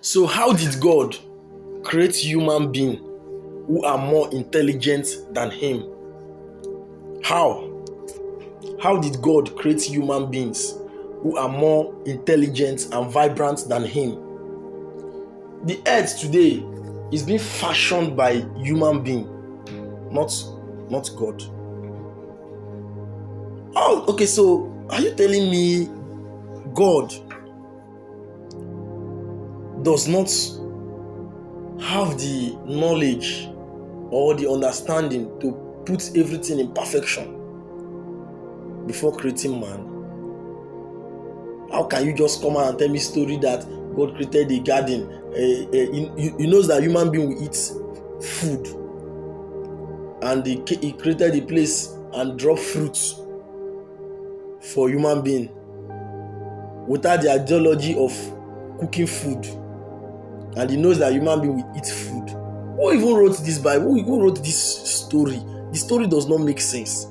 So how did God create human beings who are more intelligent than him? How? How did God create human beings who are more intelligent and vibrant than him? The earth today is being fashioned by human being, not God. Oh, okay, so are you telling me God does not have the knowledge or the understanding to put everything in perfection before creating man? How can you just come out and tell me a story that God created a garden? He knows that human being will eat food, and he created a place and drop fruits for human being without the ideology of cooking food, and he knows that human being will eat food. Who even wrote this Bible? Who wrote this story? The story does not make sense.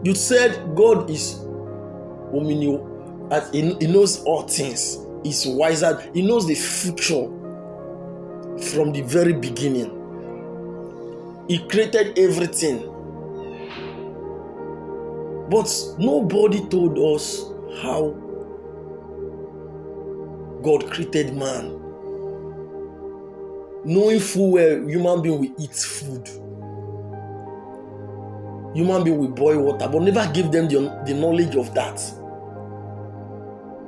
You said God is omniscient, he knows all things. He's wiser. He knows the future from the very beginning. He created everything. But nobody told us how God created man, knowing full well human being will eat food, human being will boil water, but never give them the knowledge of that.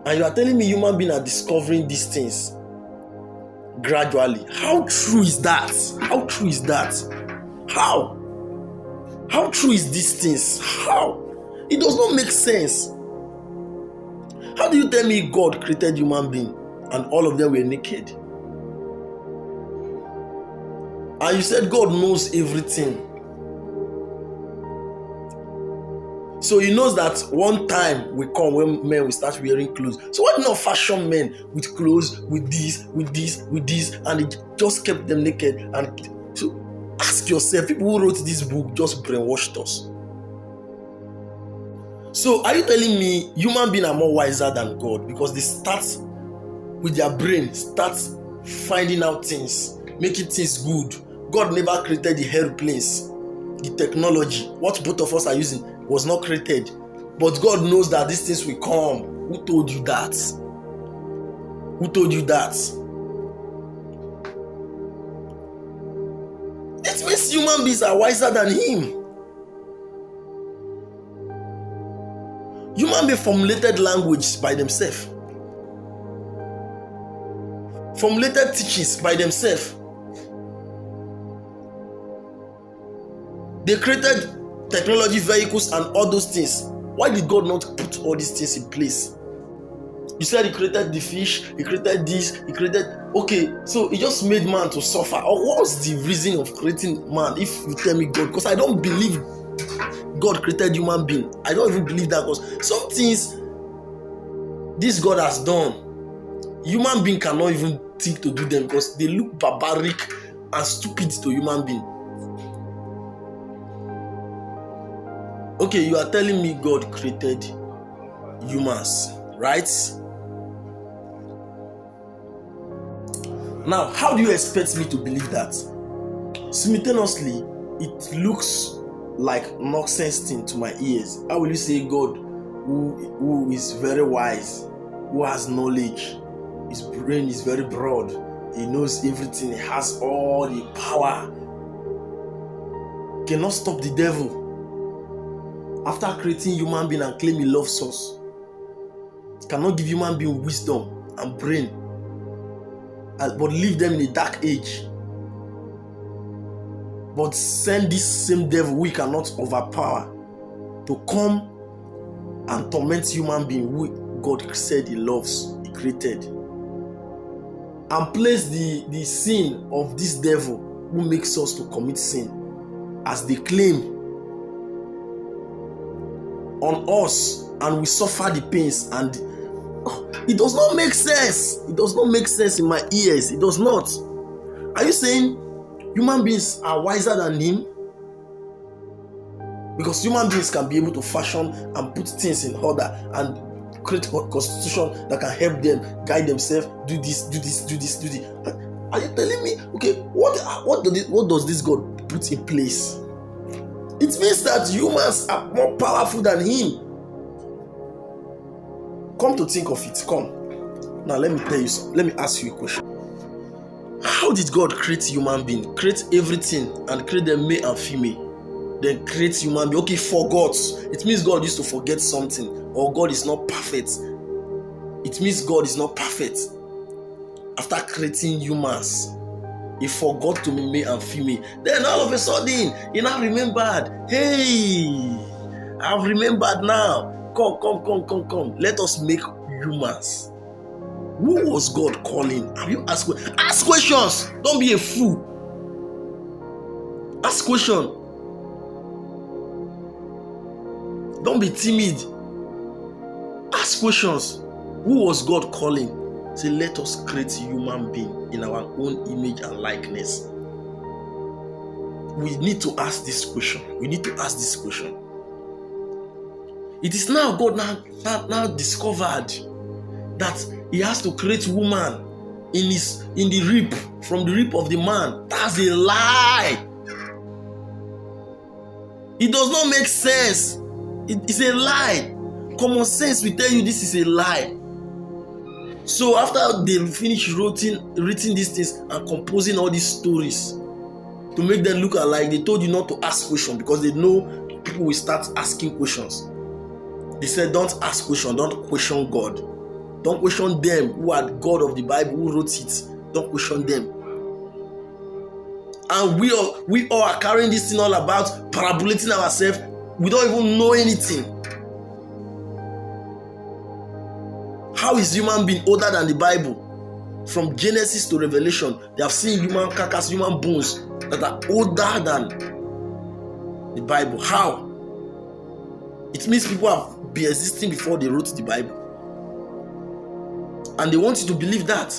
And you are telling me human beings are discovering these things gradually. How true is that? How true is that? How? How true is these things? How? It does not make sense. How do you tell me God created human being and all of them were naked? And you said God knows everything. So he knows that one time will come when men will start wearing clothes. So why not fashion men with clothes, with this, and he just kept them naked? And so ask yourself, people who wrote this book just brainwashed us. So are you telling me human beings are more wiser than God because they start with their brain, start finding out things, making things good? God never created the airplanes, the technology. What both of us are using was not created, but God knows that these things will come. Who told you that? Who told you that? It means human beings are wiser than him. Human beings formulated language by themselves, formulated teachings by themselves. They created technology, vehicles, and all those things. Why did God not put all these things in place? You said he created the fish, he created this, he created... Okay, so he just made man to suffer. Or what's the reason of creating man if you tell me God? Because I don't believe God created human being. I don't even believe that, because some things this God has done, human being cannot even think to do them because they look barbaric and stupid to human being. Okay, you are telling me God created humans, right? Now, how do you expect me to believe that? Simultaneously, it looks like nonsense thing to my ears. How will you say God, who is very wise, who has knowledge, his brain is very broad, he knows everything, he has all the power, cannot stop the devil after creating human being and claim he loves us, cannot give human being wisdom and brain, but leave them in a dark age, but send this same devil we cannot overpower to come and torment human being who God said he loves, he created, and place the sin of this devil who makes us to commit sin as they claim on us, and we suffer the pains. And it does not make sense. It does not make sense in my ears. It does not. Are you saying human beings are wiser than him? Because human beings can be able to fashion and put things in order and create a constitution that can help them guide themselves, do this. Are you telling me, okay, what does this God put in place? It means that humans are more powerful than him. Come to think of it, come. Now let me tell you something. Let me ask you a question. How did God create human being? Create everything and create them male and female. Then create human being. Okay, forgot. It means God used to forget something, or God is not perfect. It means God is not perfect. After creating humans, he forgot to be male and female. Then all of a sudden, he now remembered. Hey, I've remembered now. Come. Let us make humans. Who was God calling? Have you asked questions? Ask questions. Don't be a fool. Ask questions. Don't be timid. Ask questions. Who was God calling? Say, let us create a human being in our own image and likeness. We need to ask this question. It is now God now discovered that he has to create woman from the rib of the man. That's a lie. It does not make sense. It's a lie. Common sense will tell you this is a lie. So after they finish writing these things and composing all these stories to make them look alike, they told you not to ask questions because they know people will start asking questions. They said, don't ask questions, don't question God. Don't question them who are God of the Bible, who wrote it. Don't question them. And we all are carrying this thing all about parabolating ourselves. We don't even know anything. How is human being older than the Bible? From Genesis to Revelation, they have seen human carcass, human bones that are older than the Bible. How? It means people have been existing before they wrote the Bible. And they want you to believe that.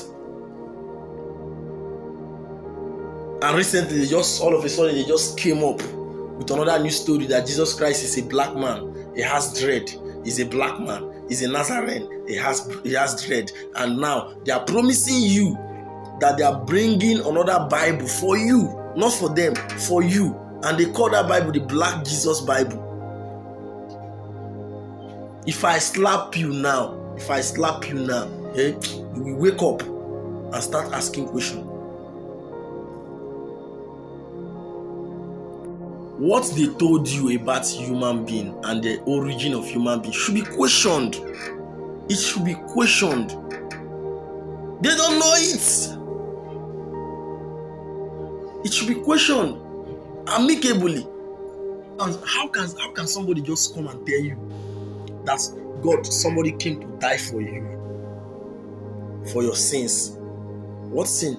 And recently, all of a sudden, they just came up with another new story that Jesus Christ is a black man. He has dread. He's a black man. He's a Nazarene. He has dread. And now they are promising you that they are bringing another Bible for you, not for them, for you. And they call that Bible the Black Jesus Bible. If I slap you now, you will wake up and start asking questions. What they told you about human being and the origin of human being should be questioned. It should be questioned. They don't know it. It should be questioned amicably. And how can somebody just come and tell you that somebody came to die for you, for your sins? What sin?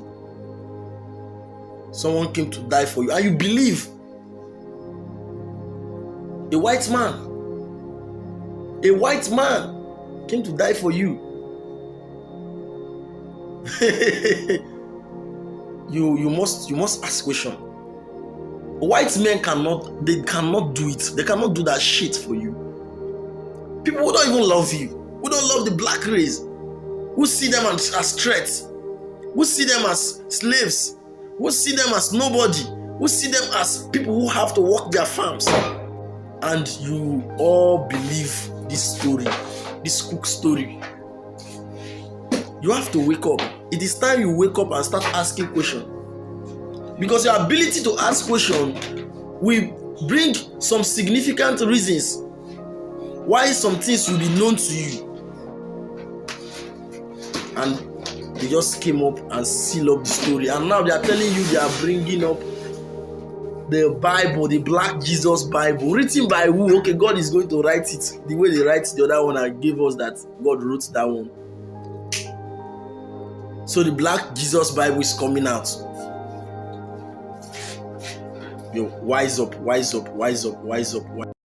Someone came to die for you and you believe. A white man came to die for you. you must ask question. White men cannot do it. They cannot do that shit for you. People who don't even love you, who don't love the black race, who see them as threats, who see them as slaves, who see them as nobody, who see them as people who have to work their farms. And you all believe this story, this cook story. You have to wake up. It is time you wake up and start asking questions. Because your ability to ask questions will bring some significant reasons why some things will be known to you. And they just came up and seal up the story. And now they are telling you they are bringing up the Bible, the Black Jesus Bible, written by who? Okay, God is going to write it the way they write the other one and gave us that God wrote that one. So the Black Jesus Bible is coming out. Yo, wise up.